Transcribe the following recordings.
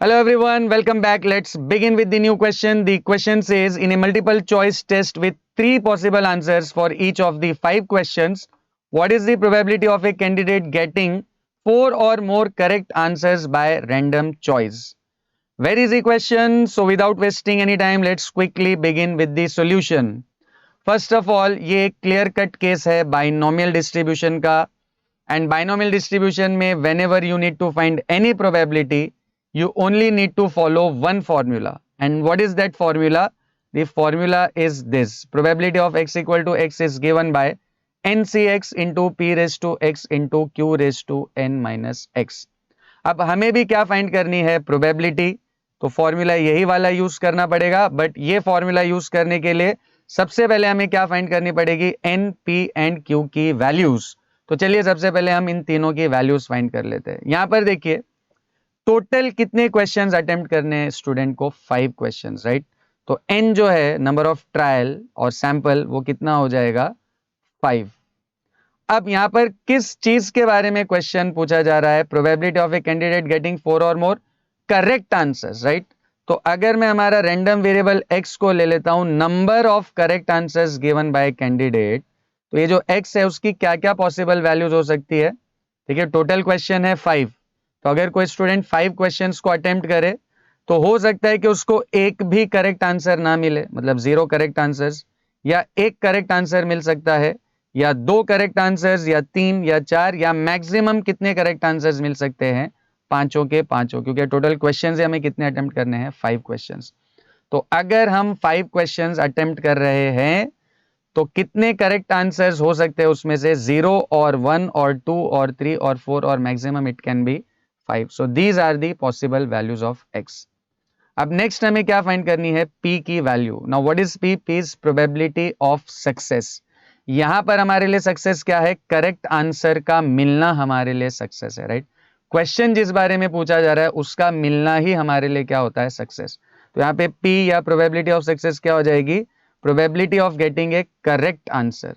Hello everyone, welcome back. Let's begin with the new question. The question says in a multiple choice test with three possible answers for each of the five questions, what is the probability of a candidate getting four or more correct answers by random choice? Very easy question. So without wasting any time, let's quickly begin with the solution. First of all, ये एक clear cut case है binomial distribution का. And binomial distribution में whenever you need to find any probability, you only need to follow one formula. And what is that formula? The formula is this: probability of x equal to x is given by ncx into p raised to x into q raised to n minus x. अब हमें भी क्या find करनी है? Probability. तो formula यही वाला use करना पड़ेगा, बट ये फॉर्मूला यूज करने के लिए सबसे पहले हमें क्या फाइंड करनी पड़ेगी? एन, पी एंड क्यू की वैल्यूज. तो चलिए सबसे पहले हम इन तीनों की वैल्यूज फाइंड कर लेते हैं. यहां पर देखिए टोटल कितने क्वेश्चंस अटेम्प्ट करने हैं स्टूडेंट को? 5 क्वेश्चंस, राइट? तो एन जो है नंबर ऑफ ट्रायल और सैंपल, वो कितना हो जाएगा? 5. अब यहां पर किस चीज के बारे में क्वेश्चन पूछा जा रहा है? Probability of a candidate getting 4 और मोर करेक्ट आंसर्स, राइट? तो अगर मैं हमारा रैंडम वेरिएबल x को ले लेता हूं, number of correct answers given by candidate, तो ये जो x है उसकी क्या क्या पॉसिबल वैल्यूज हो सकती है? ठीक है, टोटल क्वेश्चन है 5. तो अगर कोई स्टूडेंट 5 क्वेश्चंस को अटेम्प्ट करे तो हो सकता है कि उसको एक भी करेक्ट आंसर ना मिले, मतलब 0 करेक्ट आंसर्स, या एक करेक्ट आंसर मिल सकता है, या 2 करेक्ट आंसर्स, या 3 या 4, या मैक्सिमम कितने करेक्ट आंसर्स मिल सकते हैं? पांचों के पांचों, क्योंकि टोटल क्वेश्चंस हमें कितने अटेम्प्ट करने हैं? 5 क्वेश्चंस. तो अगर हम 5 क्वेश्चंस अटेम्प्ट कर रहे हैं तो कितने करेक्ट आंसर्स हो सकते हैं उसमें से? 0 और 1 और 2 और 3 और 4 और maximum it can be 5. So these are the possible values of x. अब नेक्स्ट हमें क्या फाइंड करनी है? p की value. Now what is p? p इज प्रोबेबिलिटी ऑफ सक्सेस. यहां पर हमारे लिए सक्सेस क्या है? करेक्ट आंसर का मिलना हमारे लिए सक्सेस है, राइट? क्वेश्चन जिस बारे में पूछा जा रहा है उसका मिलना ही हमारे लिए क्या होता है? सक्सेस. तो यहाँ पे p या प्रोबेबिलिटी ऑफ सक्सेस क्या हो जाएगी? Probability of getting A correct answer.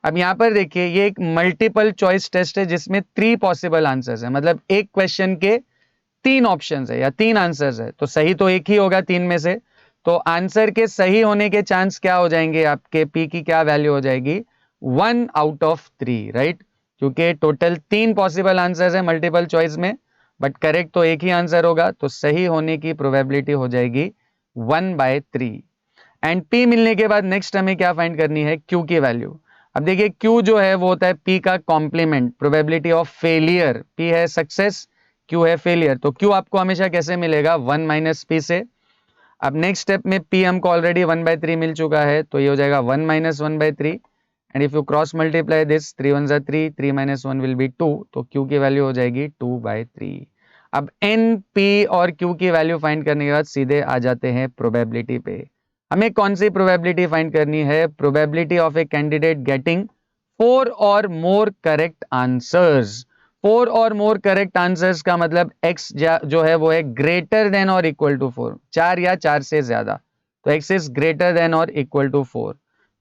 अब यहां पर देखिए ये एक मल्टीपल चॉइस टेस्ट है जिसमें 3 पॉसिबल आंसर्स है, मतलब एक क्वेश्चन के 3 ऑप्शंस है या 3 आंसर्स है, तो सही तो एक ही होगा 3 में से. तो आंसर के सही होने के चांस क्या हो जाएंगे? आपके पी की क्या वैल्यू हो जाएगी? 1 आउट ऑफ 3, राइट? क्योंकि टोटल 3 पॉसिबल आंसर्स है मल्टीपल चॉइस में, बट करेक्ट तो एक ही आंसर होगा, तो सही होने की प्रोबेबिलिटी हो जाएगी 1/3. एंड पी मिलने के बाद नेक्स्ट हमें क्या फाइंड करनी है? क्यू की वैल्यू. अब देखिए क्यू जो है वो होता है पी का complement. Probability of failure, P है सक्सेस, क्यू है फेलियर. तो क्यू आपको हमेशा कैसे मिलेगा? 1 माइनस पी से. अब नेक्स्ट स्टेप में पी हमको ऑलरेडी 1/3 मिल चुका है, तो ये हो जाएगा 1 minus 1/3. And if you cross multiply this, 3 1 जा 3, 3 माइनस 1 विल बी 2, तो क्यू की वैल्यू हो जाएगी 2/3. अब एन, पी और क्यू की वैल्यू फाइंड करने के बाद सीधे आ जाते हैं प्रोबेबिलिटी पे. हमें कौन सी प्रोबेबिलिटी फाइंड करनी है? Probability of a candidate getting 4 और मोर करेक्ट आंसर्स. 4 और मोर करेक्ट आंसर्स का मतलब x जो है वो है ग्रेटर देन और इक्वल टू 4, 4 या 4 से ज्यादा. तो x इज ग्रेटर देन और इक्वल टू 4.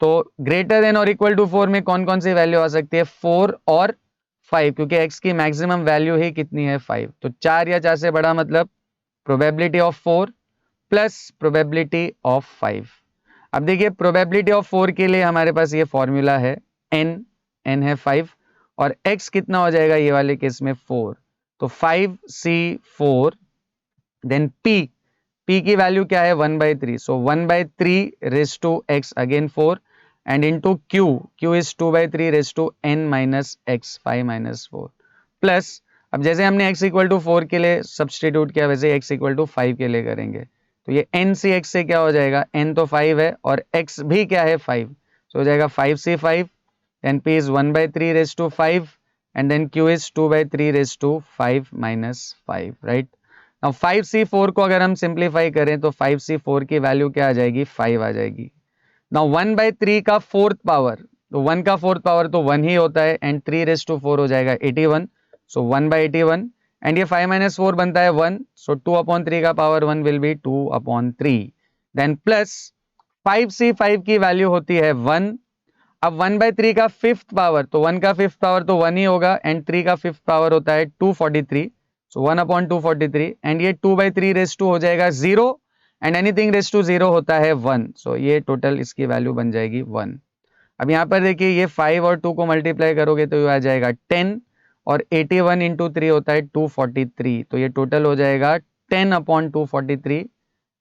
तो ग्रेटर देन और इक्वल टू 4 में कौन कौन सी वैल्यू आ सकती है? 4 और 5, क्योंकि x की मैक्सिमम वैल्यू ही कितनी है? 5. तो 4 या 4 से बड़ा मतलब probability of 4 plus probability of 5. अब देखिए प्रोबेबिलिटी ऑफ 4 के लिए हमारे पास ये फॉर्मूला है n है 5, और x कितना हो जाएगा ये वाले केस में? 4. तो 5c4, देन p की वैल्यू क्या है? 1/3. So 1/3 raise to x, again 4, and into q is 2/3 raise to n minus x, 5 minus 4, plus. अब जैसे हमने x इक्वल टू 4 के लिए सब्सटीट्यूट किया, वैसे x इक्वल टू 5 के लिए करेंगे. तो ये n c x से क्या हो जाएगा? n तो 5 है और x भी क्या है? 5. तो हो जाएगा 5c5, then p is 1/3 raised to 5, and then q is 2/3 raised to 5 minus 5, right? Now 5c4 को अगर हम सिंप्लीफाई करें तो 5c4 की वैल्यू क्या आ जाएगी? 5 आ जाएगी. Now 1/3 का फोर्थ पावर, तो 1 का फोर्थ पावर तो 1 ही होता है, एंड 3 raised to 4 हो जाएगा 81. सो 1/81, एंड ये 5 minus 4 बनता है 1, सो 2/3 का power 1 will be 2/3. Then plus 5c5 की वैल्यू होती है 1. अब 1/3 का फिफ्थ पावर, तो 1 का फिफ्थ पावर तो 1 ही होगा, एंड 3 का फिफ्थ पावर होता है 243. सो 1/243 एंड ये 2/3 रेस टू हो जाएगा 0 एंड एनीथिंग रेस टू 0 होता है 1. सो ये टोटल इसकी वैल्यू बन जाएगी 1. अब यहाँ पर देखिए ये 5 और 2 को मल्टीप्लाई करोगे तो ये आ जाएगा 10 और 81 इंटू 3 होता है 243. तो ये टोटल हो जाएगा 10/243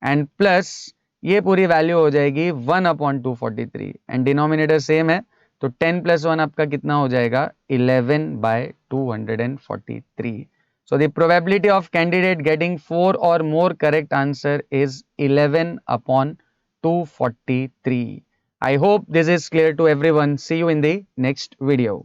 एंड प्लस ये पूरी वैल्यू हो जाएगी 1/243 एंड डिनोमिनेटर सेम है तो 10 + 1 आपका कितना हो जाएगा 11/243. So the probability of candidate getting 4 or more correct answer is 11/243. I hope this is clear to everyone. See you in the next video.